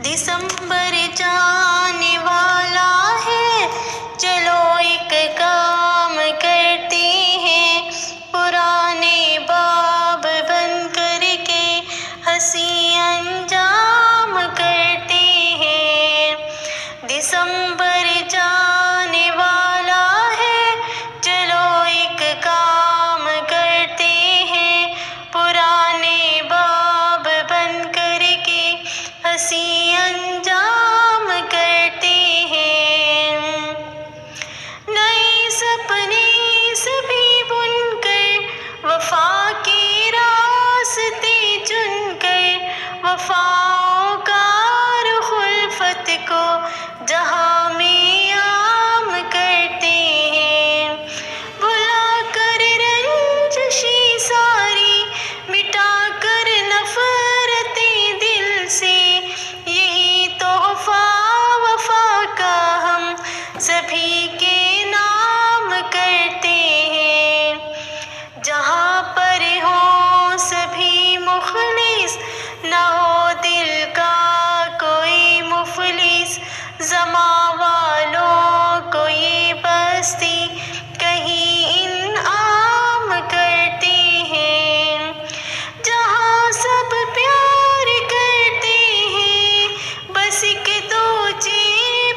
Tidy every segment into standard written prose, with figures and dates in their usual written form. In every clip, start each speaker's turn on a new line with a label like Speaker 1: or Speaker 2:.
Speaker 1: दिसंबर जाने वाला है, चलो एक काम करते हैं, पुराने बाब बन करके हंसी अंजाम करते हैं। दिसंबर जाने वाला है, चलो एक काम करते हैं, पुराने बाब बन करके हंसी अंजाम करते हैं। नए सपने सभी बुनकर, वफा के रास्ते चुनकर, वफाओं का रुख उल्फत को जहां में आम करते हैं। भुला कर रंजिशी सारी, मिटा कर नफरतें दिल से, यही तोहफा वफा का हम सभी के नाम करते हैं। जहाँ पर हो सभी मुखलिस, न हो दिल का कोई मुफलिस, ज़मा वालों को ये बस्ती कहीं इनाम करते हैं। जहाँ सब प्यार करते हैं, बस एक दूजे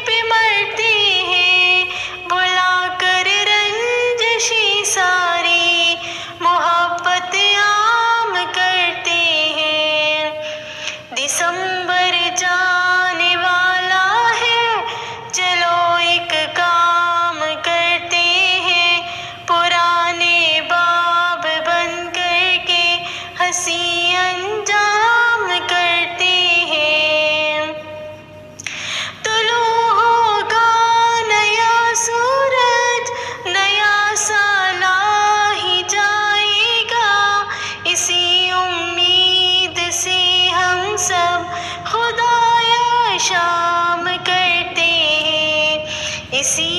Speaker 1: पे मरते हैं, भुला कर रंजिशी सारी, मोहब्बत आम करते हैं। दिसंबर जाने वाला है, चलो एक काम करते हैं, पुराने बाब बन करके हंसी अंजाम करते हैं। तुलू होगा नया सूरज, नया साल आ ही जाएगा, इसी उम्मीद से हम सब खुदाया शाम करते हैं। इसी